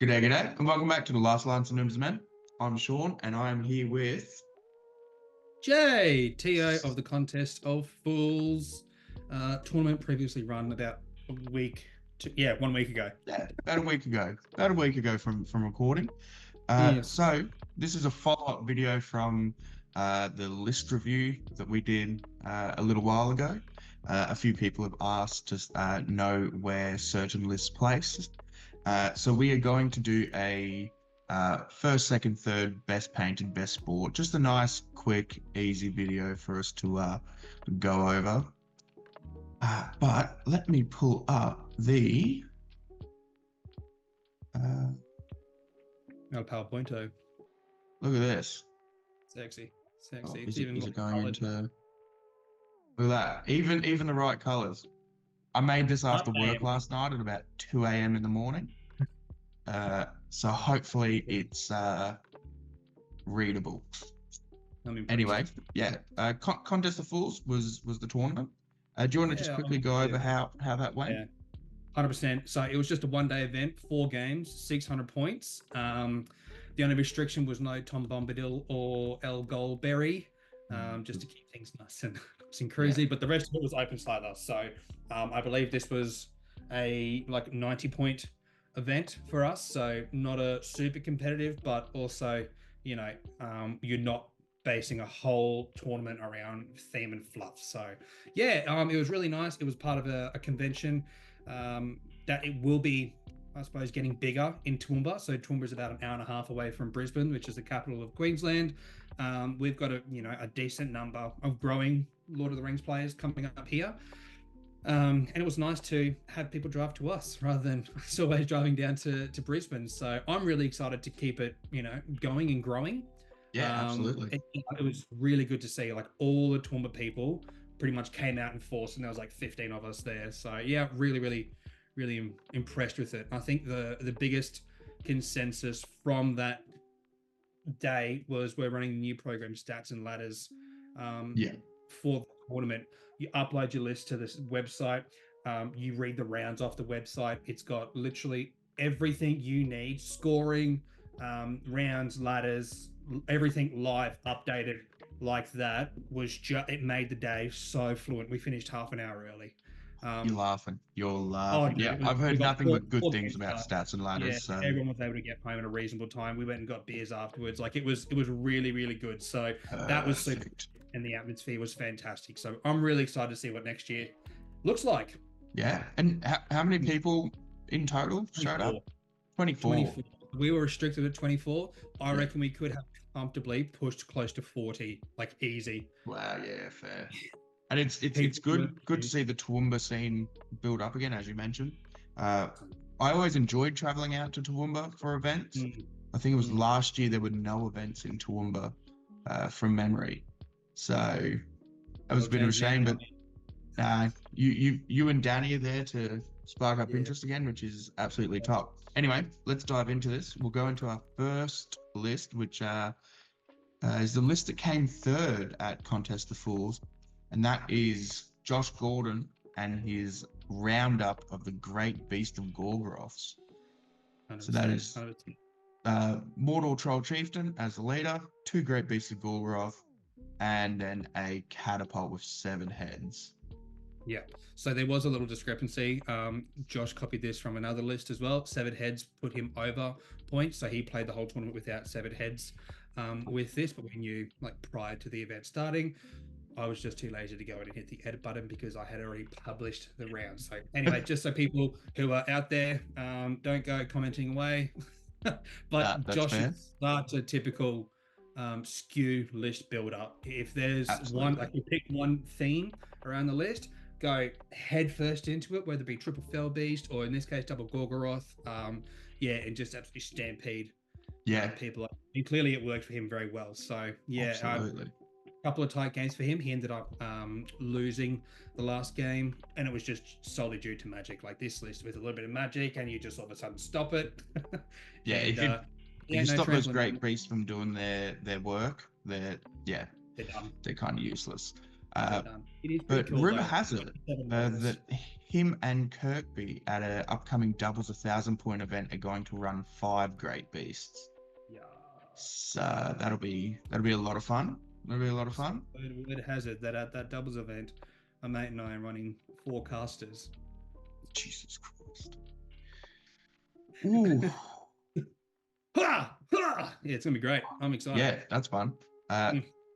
G'day, and welcome back to the Last Lance of Noobs Men. I'm Sean, and I am here with. Jay, TO of the Contest of Fools tournament previously run about a week yeah, 1 week ago. Yeah, about a week ago. About a week ago from recording. Yes. So this is a follow-up video from the list review that we did a little while ago. A few people have asked to know where certain lists place. So we are going to do a first, second, third, best painted, best sport. Just a nice, quick, easy video for us to go over. But let me pull up the. Uh, Not a PowerPointo. Look at this. Sexy. Oh, Sexy. It's is it even is got it going colored. into? Look at that. Even the right colors. I made this Up after work game. last night at about 2 a.m. in the morning. So hopefully it's readable. I'm Anyway, impressed. yeah. Contest of Fools was the tournament. Do you want to just Yeah, quickly go over how that went? yeah. 100%. So it was just a 1 day event, 4 games, 600 points. The only restriction was no Tom Bombadil or El Goldberry, just to keep things nice and Yeah. cruisy. But the rest of it was open slather. So I believe this was a like 90 point event for us. So not a super competitive, but also, you're not basing a whole tournament around theme and fluff. So yeah, it was really nice. It was part of a convention that it will be, I suppose, getting bigger in Toowoomba. So Toowoomba is about an hour and a half away from Brisbane, which is the capital of Queensland. We've got a decent number of growing Lord of the Rings players coming up here. And it was nice to have people drive to us rather than us always driving down to Brisbane. So I'm really excited to keep it, going and growing. Yeah, absolutely. It was really good to see like all the Toowoomba people pretty much came out in force, and there was like 15 of us there. So yeah, really, really, really impressed with it. I think the biggest consensus from that day was we're running the new program, Stats and Ladders, um, Yeah. for the tournament. You upload your list to this website. You read the rounds off the website. It's got literally everything you need: scoring, rounds, ladders, everything live, updated like that. Was just it made the day so fluent. We finished half an hour early. You're Um, laughing. You're oh, laughing. dude, Yeah, it was. I've We heard got nothing four, but good four things games about done. Stats and Yeah, Ladders. So everyone was able to get home at a reasonable time. We went and got beers afterwards. Like it was really, really good. So that was super, perfect. and the atmosphere was fantastic. So I'm really excited to see what next year looks like. Yeah. And how many people in total showed 24. up? 24. 24. We were restricted at 24. I Yeah. reckon we could have comfortably pushed close to 40, like easy. Wow. Yeah. Fair. And it's People were, good to see the Toowoomba scene build up again, as you mentioned. Uh, I always enjoyed traveling out to Toowoomba for events. mm, I think it was mm. last year there were no events in Toowoomba from memory, so it was It'll a bit of a change now. shame. But you and Danny are there to spark up Yeah. interest again, which is absolutely top. Anyway, let's dive into this. We'll go into our first list, which is the list that came third at Contest of Fools, and that is Josh Gordon and his roundup of the Great Beast of Gorgoroths. So that 100%. is 100%. Mordor Troll Chieftain as the leader, two Great Beasts of Gorgoroth, and then a catapult with 7 heads. Yeah. So there was a little discrepancy. Josh copied this from another list as well. Severed heads put him over points. So he played the whole tournament without severed heads with this. But we knew, like, prior to the event starting, I was just too lazy to go in and hit the edit button because I had already published the round. So anyway, just so people who are out there don't go commenting away. But That's Josh fair. is such a typical skew list builder. If there's one, Absolutely. like you pick one theme around the list, go head first into it, whether it be triple fell beast or in this case double Gorgoroth. Yeah, and just absolutely stampede Yeah, people. And clearly it worked for him very well. So yeah, absolutely. couple of tight games for him. He ended up losing the last game, and it was just solely due to magic. Like this list with a little bit of magic, and you just all of a sudden stop it. Yeah, And if yeah, you no stop those trampling great damage. beasts from doing their work, They're done. they're kind of useless. They're Uh, done. It is pretty but cool rumor though. has it Seven that wonders. him and Kirkby at an upcoming doubles 1,000 point event are going to run 5 Great Beasts. Yeah. So that'll be a lot of fun. That'll be a lot of fun. Word has it that at that doubles event, a mate and I are running 4 casters. Jesus Christ. Ooh. Ha! Ha! Yeah, it's gonna be great. I'm excited. Yeah, that's fun.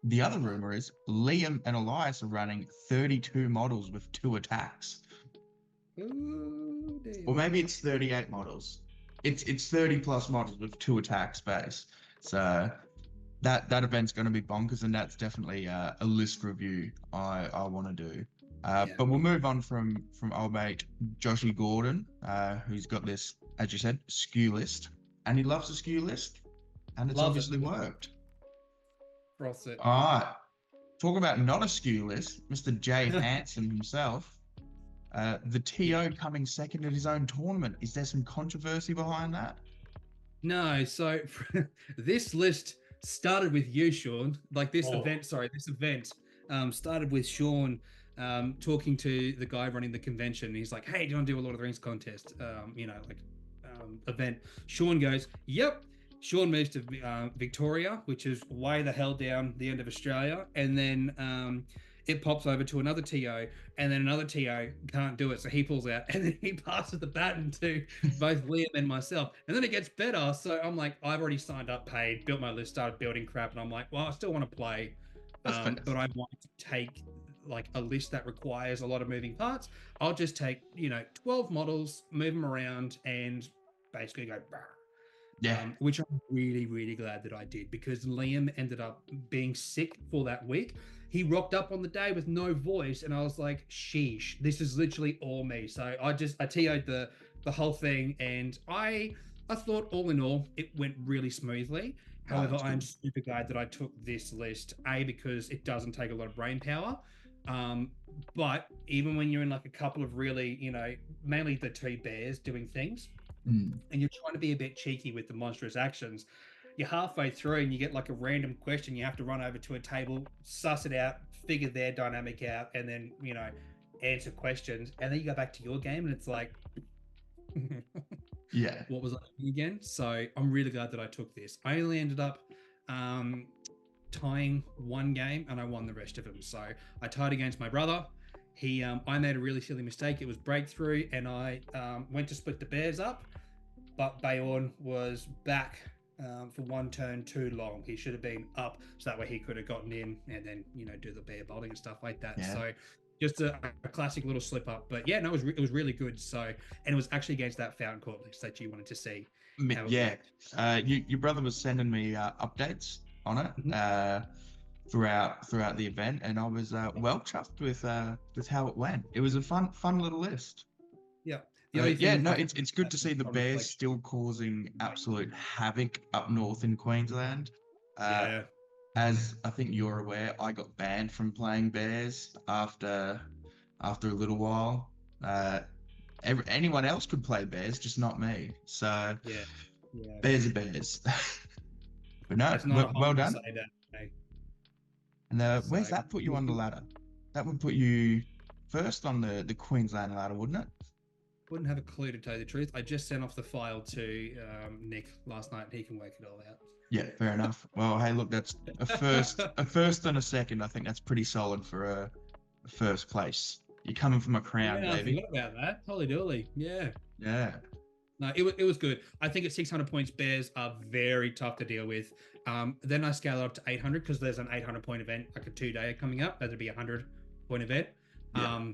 The other rumor is Liam and Elias are running 32 models with 2 attacks. Ooh, Or maybe it's 38 models. It's 30 plus models with 2 attack space. So that event's going to be bonkers, and that's definitely a list review I want to do. But we'll move on from old mate Joshy Gordon, who's got this, as you said, skew list, and he loves a skew list, and it's obviously worked. Froth it. All right. Talk about not a skew list, Mr. Jay Hansen himself. The TO coming second at his own tournament. Is there some controversy behind that? No, so this list started with you, Sean. Like this event started with Sean talking to the guy running the convention. He's like, "Hey, do you want to do a Lord of the Rings contest? Event." Sean goes, "Yep." Sean moves to Victoria, which is way the hell down the end of Australia, and then it pops over to another TO, and then another TO can't do it, so he pulls out, and then he passes the baton to both Liam and myself, and then it gets better. So I'm like, I've already signed up, paid, built my list, started building crap, and I'm like, well, I still want to play, but I want to take like a list that requires a lot of moving parts. I'll just take 12 models, move them around, and basically go. Yeah. Which I'm really, really glad that I did, because Liam ended up being sick for that week. He rocked up on the day with no voice, and I was like, sheesh, this is literally all me. So I TO'd the whole thing, and I thought all in all, it went really smoothly. However, I'm super glad that I took this list, because it doesn't take a lot of brain power. But even when you're in like a couple of really, mainly the 2 bears doing things, and you're trying to be a bit cheeky with the monstrous actions, you're halfway through and you get like a random question. You have to run over to a table, suss it out, figure their dynamic out, and then, answer questions. And then you go back to your game and it's like, yeah, what was I doing again? So I'm really glad that I took this. I only ended up tying 1 game and I won the rest of them. So I tied against my brother. I made a really silly mistake. It was breakthrough, and I went to split the bears up, but Bayorn was back for 1 turn too long. He should have been up, so that way he could have gotten in and then do the bear bowling and stuff like that. Yeah. So just a classic little slip up, but yeah, no, it was really good. So, and it was actually against that Fountain Court list that you wanted to see. Yeah, your brother was sending me updates on it. Throughout the event, and I was well chuffed with how it went. It was a fun little list. Yeah. It's good to see the bears still causing absolute havoc up north in Queensland. As I think you're aware, I got banned from playing bears after a little while. Anyone else could play bears, just not me. So bears are bears. But no, well done. And where's that put you on the ladder? That would put you first on the Queensland ladder, wouldn't it? Wouldn't have a clue, to tell you the truth. I just sent off the file to Nick last night, and he can work it all out. Yeah, fair enough. Well, hey, look, that's a first and a second. I think that's pretty solid for a first place. You're coming from a crown, baby. I forgot about that. Holy dooly. Yeah. Yeah. No, it was good. I think at 600 points, bears are very tough to deal with. Then I scale it up to 800 because there's an 800 point event, like a 2-day coming up. That'd be a 100 point event. Yeah.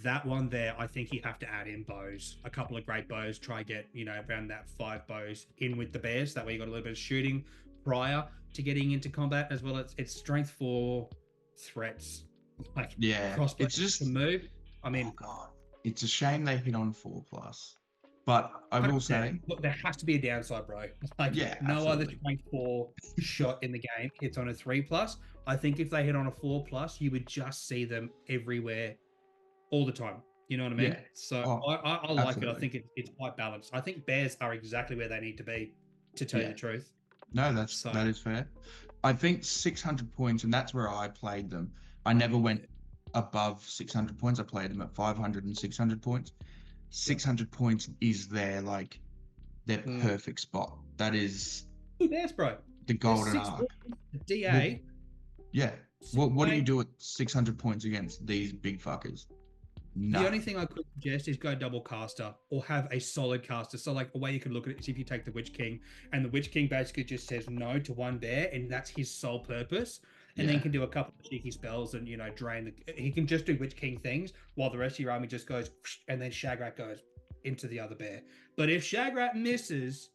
That one there, I think you have to add in bows, a couple of great bows. Try get around that 5 bows in with the bears. That way you got a little bit of shooting prior to getting into combat, as well as it's strength 4 threats. Like crossbow, it's just to move. I mean, oh God, it's a shame they hit on 4+. But I will say, look, there has to be a downside, bro. Like, no other strength 4 shot in the game hits on a 3+. I think if they hit on a 4+, you would just see them everywhere, all the time. You know what I mean? Yeah. So I like it. I think it's quite balanced. I think bears are exactly where they need to be, to tell you the truth. No, that is fair. I think 600 points, and that's where I played them. I never went above 600 points. I played them at 500 and 600 points. 600 points is their perfect spot. That is Yes, bro. the golden arc. DA. Yeah. What do you do at 600 points against these big fuckers? The only thing I could suggest is go double caster or have a solid caster. So like a way you could look at it is if you take the Witch King and the Witch King basically just says no to one bear and that's his sole purpose. And then he can do a couple of cheeky spells and, drain he can just do Witch King things while the rest of your army just goes and then Shagrat goes into the other bear. But if Shagrat misses,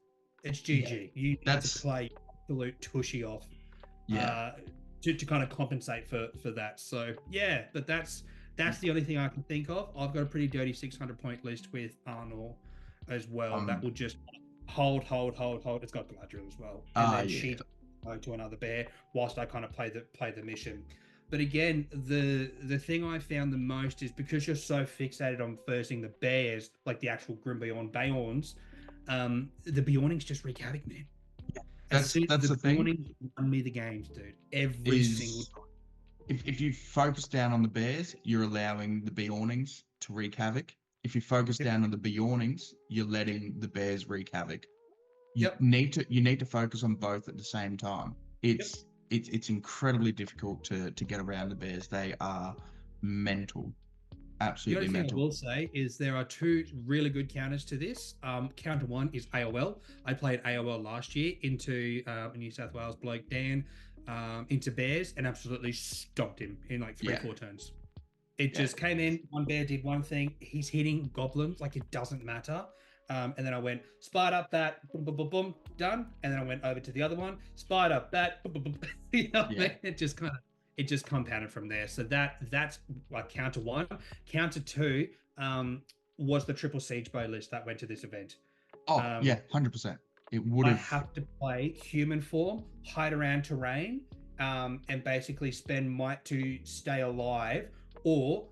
it's GG. You need to play absolute tushy off. To kind of compensate for that. So yeah, but that's the only thing I can think of. I've got a pretty dirty 600 point list with Arnor as well. That will just hold. It's got Galadriel as well, and then she goes to another bear whilst I kind of play the mission. But again, the thing I found the most is because you're so fixated on versing the bears, like the actual Grimbeorn Beorns, the Beornings just wreak havoc, man. That's the thing. Beornings won me the games, dude. Every single time. If you focus down on the bears, you're allowing the Beornings to wreak havoc. If you focus down on the Beornings, you're letting the bears wreak havoc. You need to focus on both at the same time. It's incredibly difficult to get around the bears. They are mental. Absolutely mental. The only thing I will say is there are two really good counters to this. Counter one is AOL. I played AOL last year into New South Wales bloke Dan into bears and absolutely stomped him in like 3-4 turns. It just came in, one bear did one thing. He's hitting goblins like it doesn't matter. And then I went spider bat, boom, boom, boom, boom, done. And then I went over to the other one, spider bat, boom, boom, boom. It just compounded from there. So that's like counter one. Counter two was the triple siege bow list that went to this event. 100%. It would have to play human form, hide around terrain, and basically spend might to stay alive. Or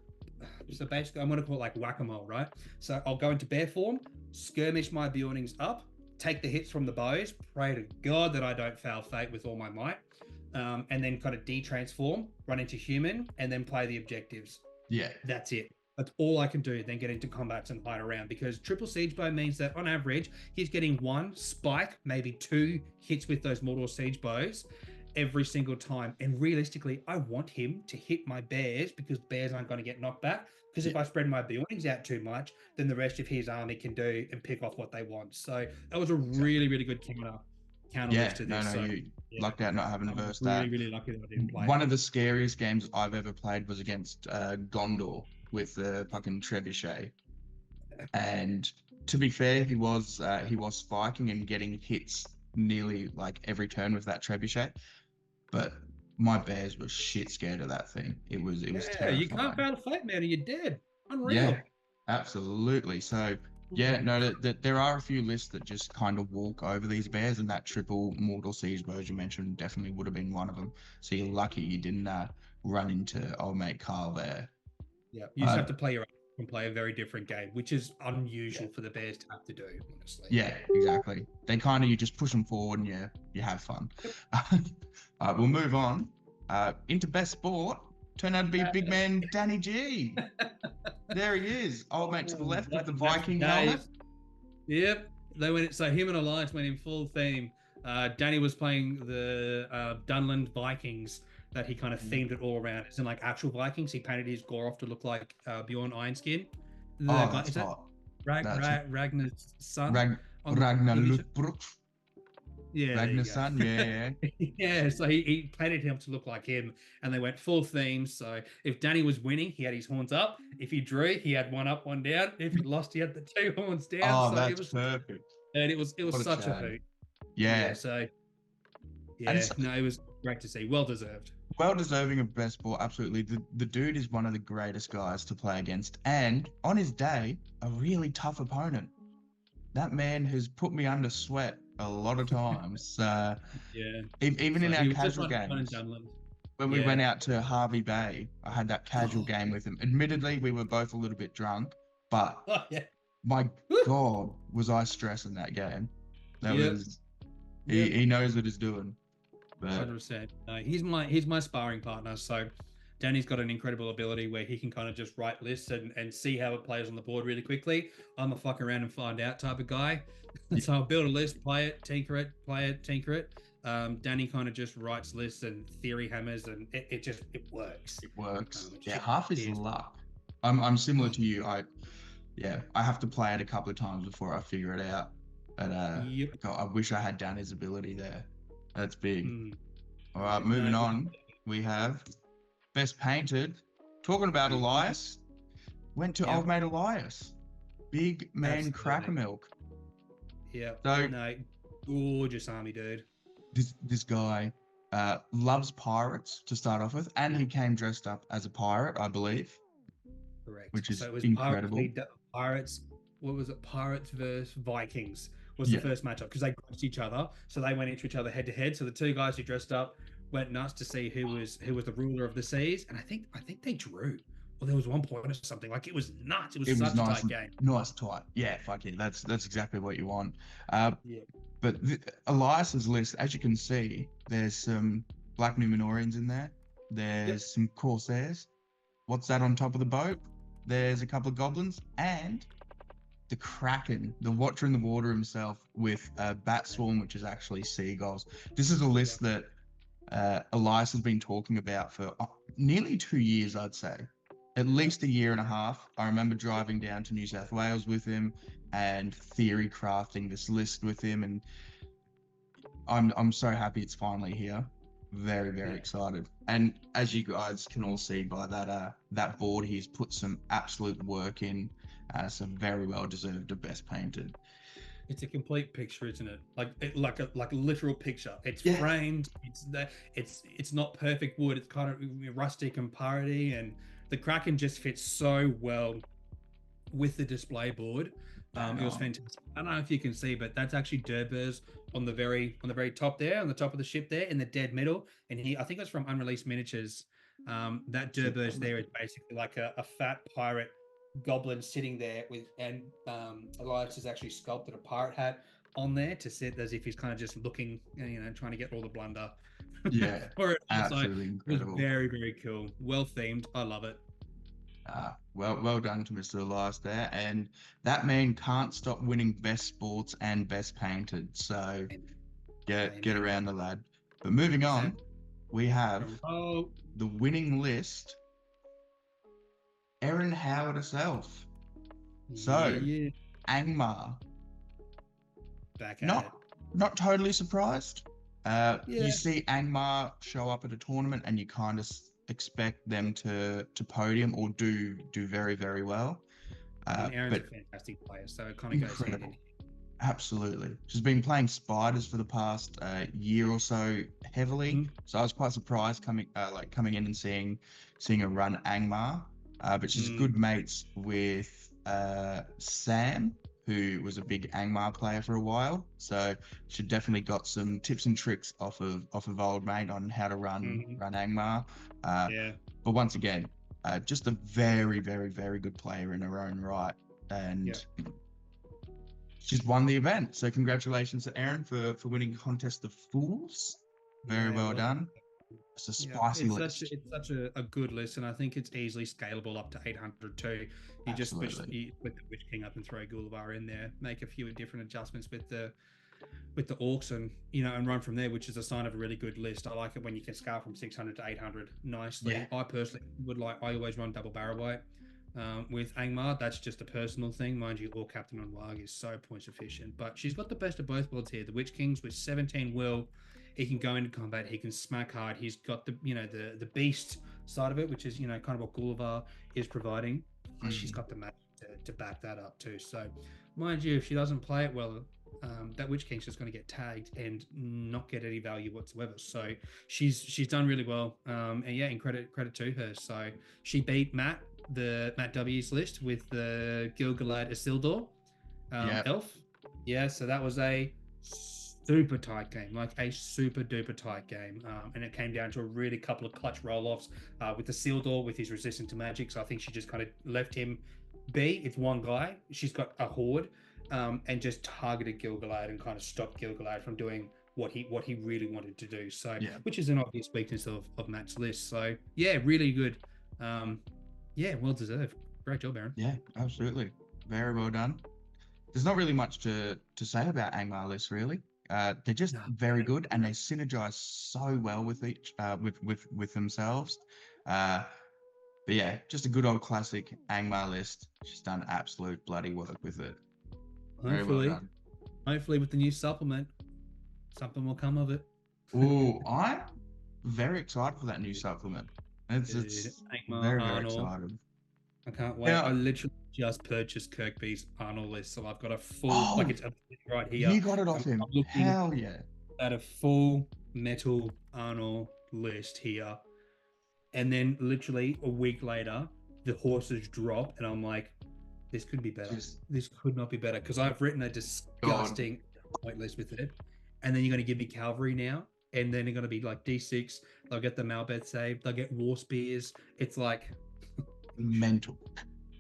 so basically, I'm going to call it like whack-a-mole, right? So I'll go into bear form, skirmish my Beornings up, take the hits from the bows, pray to God that I don't fail fate with all my might. And then kind of de-transform, run into human, and then play the objectives. Yeah. That's it. That's all I can do, then get into combats and hide around, because triple siege bow means that on average, he's getting one spike, maybe 2 hits with those Mordor siege bows every single time. And realistically, I want him to hit my bears because bears aren't going to get knocked back. Because if I spread my Beornings out too much, then the rest of his army can do and pick off what they want. So that was a really, really good counter list to this. You lucked out not having to verse really, that. Really lucky that I didn't play. One of the scariest games I've ever played was against Gondor with the fucking trebuchet. And to be fair, he was spiking and getting hits nearly like every turn with that trebuchet. But my bears were shit scared of that thing. It was terrifying. You can't fail a fate, man, and you're dead. Unreal. Yeah, absolutely. So there are a few lists that just kind of walk over these bears, and that triple Mortal Siege bows you mentioned definitely would have been one of them. So you're lucky you didn't run into old mate Carl there. Yeah, you just have to play a very different game, which is unusual for the bears to have to do, honestly. Yeah, exactly. They you just push them forward and you have fun. We'll move on into best sport. Turned out to be big man Danny G. There he is, old mate to the left with the Viking helmet. Yep, they went. So him and Alliance went in full theme. Danny was playing the Dunland Vikings that he kind of themed it all around. It's in like actual Vikings. He painted his gore off to look like Bjorn Ironskin. That's hot. Ragnar's son. Ragnar Lothbrok. Yeah, Ragnar's son. Yeah. Yeah. So he painted him to look like him, and they went full theme. So if Danny was winning, he had his horns up. If he drew, he had one up, one down. If he lost, he had the 2 horns down. Oh, so that's perfect. And it was such a hoot. Yeah. So it was great to see. Well deserved. Well deserving of best sport, absolutely. The dude is one of the greatest guys to play against, and on his day, a really tough opponent. That man has put me under sweat a lot of times. Even in our casual games. When we went out to Harvey Bay, I had that casual game with him. Admittedly, we were both a little bit drunk, but my God, was I stressing that game. He knows what he's doing. 100%. No, he's my sparring partner. So Danny's got an incredible ability where he can kind of just write lists and see how it plays on the board really quickly. I'm a fuck around and find out type of guy. So I'll build a list, play it, tinker it, play it, tinker it. Danny kind of just writes lists and theory hammers, and it works. It works. It Yeah, half is luck. I'm similar to you. I have to play it a couple of times before I figure it out. But Yep. God, I wish I had Danny's ability there. That's big. Mm. All right, moving on. We have best painted. Talking about Elias, went to Old Mate Elias. Big man cracker milk. Yeah. So No, gorgeous army dude. this guy loves pirates to start off with, and he came dressed up as a pirate, I believe. Correct. Which is so it was incredible. Pirates. What was it? Pirates versus Vikings was the first matchup because they crossed each other. So they went into each other head to head. So the two guys who dressed up went nuts to see who was the ruler of the seas, and I think they drew. Well, there was 1 point or something. Like it was nuts. It was such nice, a tight game. Nice tight. Yeah, fuck it. That's exactly what you want. Yeah. But Elias's list, as you can see, there's some Black Numenorians in there. There's some Corsairs. What's that on top of the boat? There's a couple of goblins and the Kraken, the Watcher in the Water himself, with Bat Swarm, which is actually seagulls. This is a list that Elias has been talking about for nearly 2 years, I'd say. At least a year and a half. I remember driving down to New South Wales with him and theory crafting this list with him, and I'm so happy it's finally here. Very, very excited. And as you guys can all see by that board, he's put some absolute work in. So very well deserved of best painted. It's a complete picture, isn't it? Like a literal picture. It's framed. It's not perfect wood. It's kind of rustic and piratey, and the Kraken just fits so well with the display board. It was fantastic. I don't know if you can see, but that's actually Durbers on the very top there, on the top of the ship there, in the dead middle. And I think it's from Unreleased Miniatures. That Durbers there is basically like a fat pirate goblin sitting there and Elias has actually sculpted a pirate hat on there to sit as if he's kind of just looking, trying to get all the blunder. Yeah, absolutely incredible. It was very, very cool. Well themed. I love it. Well done to Mr. Elias there, and that man can't stop winning best sports and best painted. So get around the lad. But moving on, we have the winning list. Erin Howard herself. So Angmar. Back at not totally surprised. You see Angmar show up at a tournament, and you kind of expect them to podium or do very, very well. Erin's a fantastic player, so it kind of goes hand in hand. Absolutely. She's been playing Spiders for the past year or so heavily. So I was quite surprised coming in and seeing her run Angmar. But she's good mates with Sam, who was a big Angmar player for a while. So she definitely got some tips and tricks off of old mate on how to run Angmar. But once again, just a very, very, very good player in her own right. And she's won the event. So congratulations to Erin for winning Contest of Fools. Very well done. It's a spicy list. It's such a good list, and I think it's easily scalable up to 800 too. You just put the Witch King up and throw Gullivar in there, make a few different adjustments with the orcs, and run from there, which is a sign of a really good list. I like it when you can scale from 600 to 800 nicely. Yeah. I personally I always run double barrel white. With Angmar, that's just a personal thing. Mind you, Orc Captain on Warg is so points efficient, but she's got the best of both worlds here. The Witch Kings with 17 will. He can go into combat. He can smack hard. He's got the beast side of it, which is kind of what Gullivar is providing. She's got the magic to back that up too. So, mind you, if she doesn't play it well, that Witch King's just going to get tagged and not get any value whatsoever. So she's done really well. And credit to her. So she beat Matt W's list with the Gil-galad Isildur elf. Yeah, so that was a super tight game, like a super duper tight game. And it came down to a really couple of clutch roll-offs with the Isildur with his resistance to magic. So I think she just kind of left him be. It's one guy. She's got a horde and just targeted Gil-galad and kind of stopped Gil-galad from doing what he really wanted to do. So, Yeah. which is an obvious weakness of Matt's list. So, yeah, really good. Yeah, well deserved. Great job, Aaron. Yeah, absolutely. Very well done. There's not really much to say about Angmar lists, really. They're just No, very good, and they synergize so well with each with themselves. But yeah, just a good old classic Angmar list. She's done absolute bloody work with it. Very well hopefully, done. hopefully with the new supplement, something will come of it. Ooh, I'm very excited for that new supplement. It's Dude, Angmar, very Arnold. excited. I can't wait. I Now, literally just purchased Kirkby's Arnold list, so I've got a full, like oh, it's right here. you got it off I'm him. looking Hell yeah. at a full metal Arnold list here. And then literally a week later, the horses drop, and I'm like, this could be better. Just This could not be better because I've written a disgusting point list with it. And then you're going to give me Calvary now, and then they're going to be like D6. They'll get the Malbeth save. They'll get War Spears. It's like mental.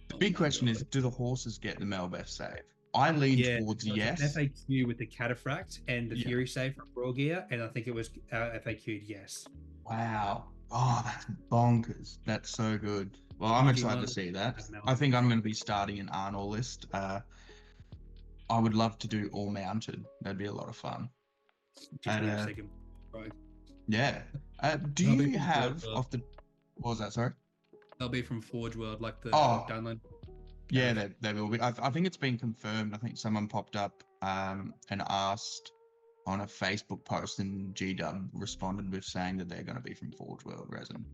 The oh big my question God. is, do the horses get the Melbeth save? I lean towards it was an yes. FAQ with the Cataphract and the Yeah. Fury save from Royal Gear, and I think it was FAQ'd yes. Wow. Oh, that's bonkers. That's so good. Well, I'm Lucky excited to mother. see that. Have I think I'm going to be starting an Arnold list. I would love to do all mounted. That'd be a lot of fun. Just And, need a second. Right. yeah. Do I'll be you from have Forge World. off the? What was that? Sorry. They'll be from Forge World, like the Oh. download. Yeah, they will be. I think it's been confirmed. I think someone popped up and asked on a Facebook post, and GW responded with saying that they're going to be from Forge World Resin.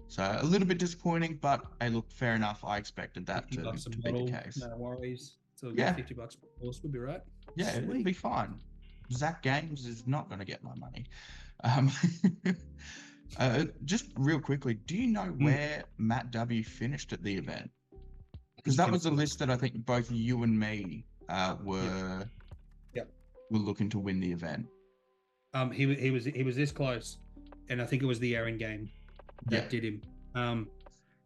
So a little bit disappointing, but hey, look, fair enough. I expected that to be the case. No worries. So we'll Yeah. get $50 per horse. We'll be right. Yeah, it'll Sweet. be fine. Zach Games is not going to get my money. Just real quickly, do you know where Matt W finished at the event? Because that was the list that I think both you and me were looking to win the event. He was this close, and I think it was the Aaron game that did him.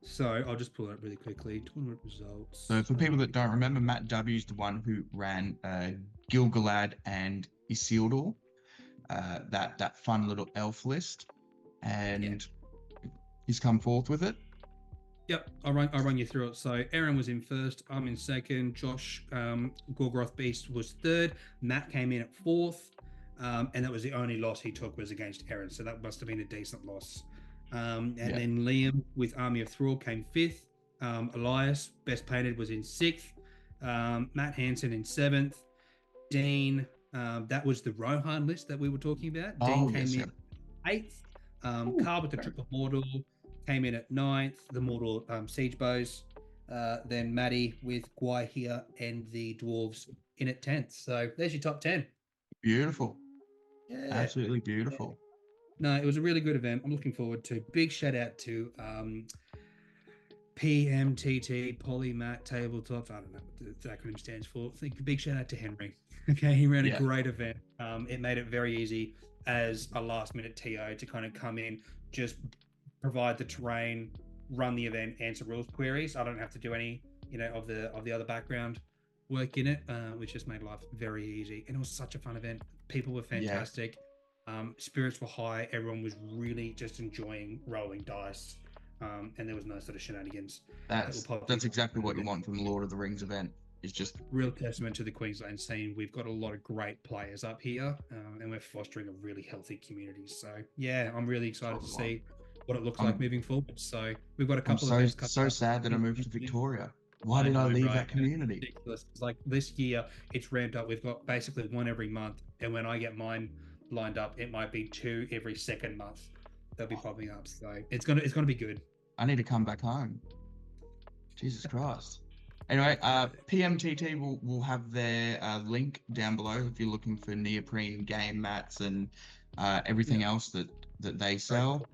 So I'll just pull it up really quickly. Tournament results. So for people that don't remember, Matt W is the one who ran Gilgalad and Isildur, that fun little elf list, and he's come forth with it. Yep, I'll run you through it. So Aaron was in first. I'm in second. Josh Gorgoroth Beast was third. Matt came in at fourth, and that was the only loss he took was against Aaron. So that must have been a decent loss. And then Liam with Army of Thrall came fifth. Elias, best painted, was in sixth. Matt Hansen in seventh. Dean, that was the Rohan list that we were talking about. Dean came in eighth. Carl with the Triple Mortal came in at ninth. The Mortal Siege Bows. Then Maddie with Guai and the Dwarves in at 10th. So there's your top 10. Beautiful. Yeah. Absolutely beautiful. No, it was a really good event. I'm looking forward to. Big shout out to PMTT, Polymat Tabletops. I don't know what the acronym stands for. I think a big shout out to Henry. Okay, he ran a great event. It made it very easy as a last minute TO to kind of come in, just provide the terrain, run the event, answer rules queries. I don't have to do any, of the other background work in it, which just made life very easy. And it was such a fun event. People were fantastic. Spirits were high. Everyone was really just enjoying rolling dice, and there was no sort of shenanigans. That's exactly what you want from the Lord of the Rings event. It's just real testament to the Queensland scene. We've got a lot of great players up here, and we're fostering a really healthy community. So yeah, I'm really excited to see what it looks like moving forward. So we've got a couple of events. So sad that I moved to Victoria. Why did I leave that community? Ridiculous. It's like this year, it's ramped up. We've got basically one every month, and when I get mine lined up, it might be 2 every second month. They'll be popping up. So it's gonna be good. I need to come back home. Jesus Christ. Anyway, PMTT will have their link down below if you're looking for neoprene game mats and everything else that they sell.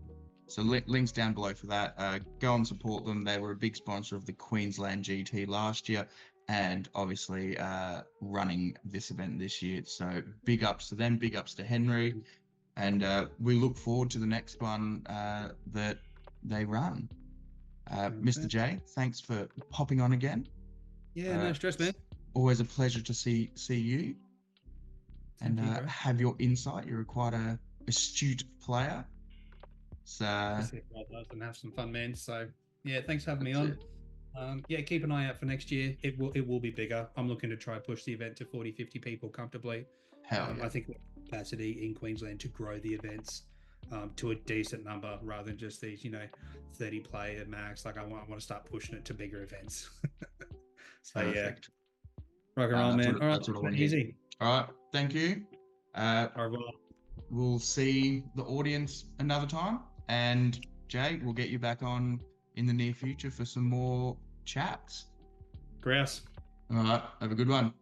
So links down below for that. Go and support them. They were a big sponsor of the Queensland GT last year, and obviously running this event this year. So big ups to them, big ups to Henry, and we look forward to the next one that they run. Mr. J, thanks for popping on again. Yeah, no stress, man. Always a pleasure to see you. and Thank you, bro. have your insight. You're quite a astute player. So Just hit well does and have some fun, man. So yeah, thanks for having me that's on. it. Yeah, keep an eye out for next year. It will be bigger. I'm looking to try push the event to 40, 50 people comfortably. Hell yeah. I think we have capacity in Queensland to grow the events to a decent number rather than just these, 30 player max. Like I want to start pushing it to bigger events. So yeah, Perfect. rock and roll, man. All right, That's what I want to hear. easy. All right. Thank you. Au revoir. We'll see the audience another time. And Jay, we'll get you back on in the near future for some more chats. Grouse. All right. Have a good one.